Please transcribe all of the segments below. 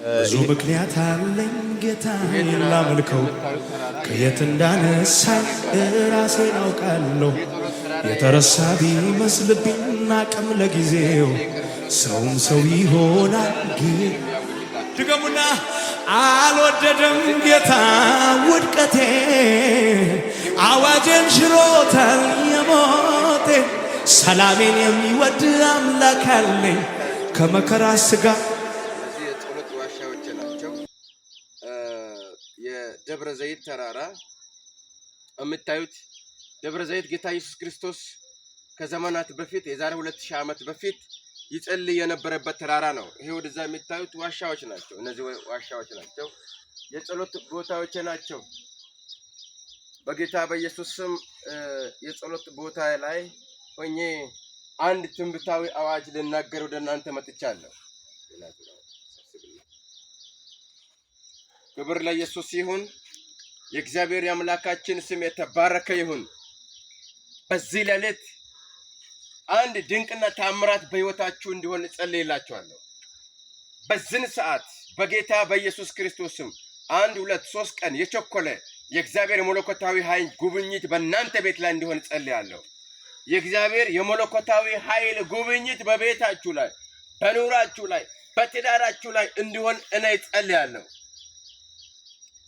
ብዙ ምክንያት አለኝ ጌታዬን ላመልከው ከየት እንዳነሳኝ ራሴን አውቃለሁ። የተረሳ ቢመስልብኝ አቅም ለጊዜው ሰውም ሰው ይሆናል። ድገሙና አልወደደም ጌታ ውድቀቴ አዋጄን ሽሮታል የሞቴ ሰላሜን የሚወድ አምላክ አለኝ ከመከራ ስጋ የጸሎት ዋሻዎች ናቸው። የደብረ ዘይት ተራራ የምታዩት ደብረ ዘይት ጌታ ኢየሱስ ክርስቶስ ከዘመናት በፊት የዛሬ 2000 ዓመት በፊት ይጸልይ የነበረበት ተራራ ነው። ይሄ ወደዛ የምታዩት ዋሻዎች ናቸው። እነዚህ ዋሻዎች ናቸው፣ የጸሎት ቦታዎች ናቸው። በጌታ በኢየሱስ ስም የጸሎት ቦታ ላይ ሆኜ አንድ ትንቢታዊ አዋጅ ልናገር ወደ እናንተ መጥቻለሁ። ክብር ለኢየሱስ ይሁን። የእግዚአብሔር የአምላካችን ስም የተባረከ ይሁን። በዚህ ሌሊት አንድ ድንቅና ታምራት በሕይወታችሁ እንዲሆን እጸልይላችኋለሁ። በዚህ ሰዓት በጌታ በኢየሱስ ክርስቶስ ስም 1 2 3 ቀን የቸኮለ የእግዚአብሔር የመለኮታዊ ኃይል ጉብኝት በእናንተ ቤት ላይ እንዲሆን እጸልያለሁ። የእግዚአብሔር የመለኮታዊ ኃይል ጉብኝት በቤታችሁ ላይ፣ በኑራችሁ ላይ፣ በትዳራችሁ ላይ እንዲሆን እኔ እጸልያለሁ።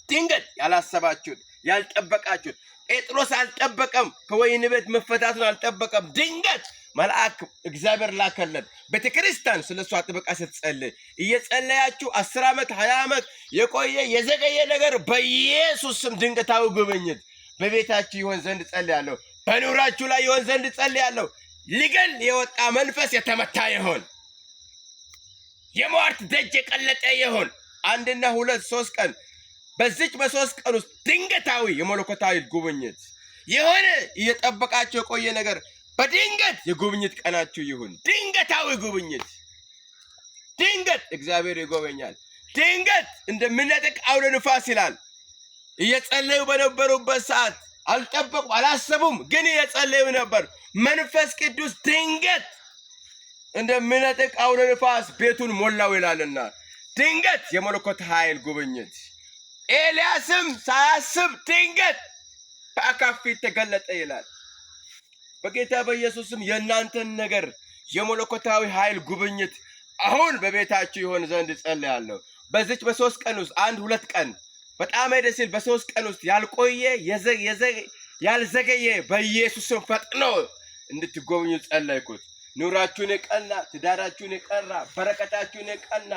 ድንገት ያላሰባችሁት ያልጠበቃችሁት ጴጥሮስ አልጠበቀም፣ ከወይን ቤት መፈታቱን አልጠበቀም። ድንገት መልአክ እግዚአብሔር ላከለት። ቤተክርስቲያን ስለሱ አጥብቃ ስትጸልይ እየጸለያችሁ 10 ዓመት 20 ዓመት የቆየ የዘገየ ነገር በኢየሱስ ስም ድንገታዊ ጉብኝት በቤታችሁ ይሆን ዘንድ ጸልያለሁ። በኑራችሁ ላይ ይሆን ዘንድ ጸልያለሁ። ሊገል የወጣ መንፈስ የተመታ ይሆን፣ የሟርት ደጅ የቀለጠ ይሆን። 1 2 3 ቀን በዚች በ3 ቀን ውስጥ ድንገታዊ የመለኮታዊ ጉብኝት የሆነ እየጠበቃችሁ የቆየ ነገር በድንገት የጉብኝት ቀናችሁ ይሁን። ድንገታዊ ጉብኝት፣ ድንገት እግዚአብሔር ይጎበኛል። ድንገት እንደሚነጥቅ አውሎ ንፋስ ይላል። እየጸለዩ በነበሩበት ሰዓት አልጠበቁም፣ አላሰቡም፣ ግን እየጸለዩ ነበር። መንፈስ ቅዱስ ድንገት እንደሚነጥቅ አውሎ ንፋስ ቤቱን ሞላው ይላልና ድንገት የመለኮት ኃይል ጉብኝት። ኤልያስም ሳያስብ ድንገት በአካብ ፊት ተገለጠ ይላል። በጌታ በኢየሱስም የእናንተን ነገር የመለኮታዊ ኃይል ጉብኝት አሁን በቤታችሁ ይሆን ዘንድ ጸልያለሁ። በዚች በ3 ቀን ውስጥ 1 2 ቀን በጣም ደስ ይል። በ3 ቀን ውስጥ ያልቆየ ያልዘገየ በኢየሱስም ፈጥኖ እንድትጎብኙ ጸለይኩት። ኑራችሁን የቀና፣ ትዳራችሁን የቀራ፣ በረከታችሁን የቀና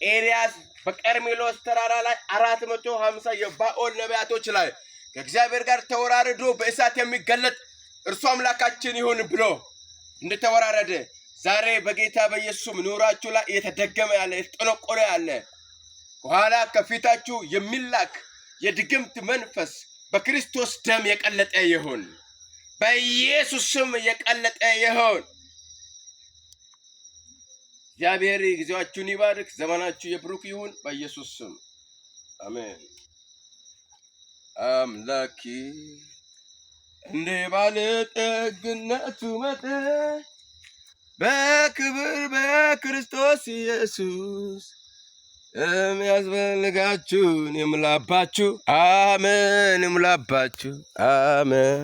ኤልያስ በቀርሜሎስ ተራራ ላይ 450 የባኦል ነቢያቶች ላይ ከእግዚአብሔር ጋር ተወራርዶ በእሳት የሚገለጥ እርሱ አምላካችን ይሁን ብሎ እንደተወራረደ ዛሬ በጌታ በኢየሱስ ኑራችሁ ላይ እየተደገመ ያለ የተጠነቆለ ያለ ከኋላ ከፊታችሁ የሚላክ የድግምት መንፈስ በክርስቶስ ደም የቀለጠ ይሁን፣ በኢየሱስ ስም የቀለጠ ይሁን። እግዚአብሔር ጊዜያችሁን ይባርክ፣ ዘመናችሁ የብሩክ ይሁን በኢየሱስ ስም አሜን። አምላኬ እንደ ባለጠግነቱ መጠን በክብር በክርስቶስ ኢየሱስ የሚያስፈልጋችሁን ይሙላባችሁ። አሜን። ይሙላባችሁ። አሜን።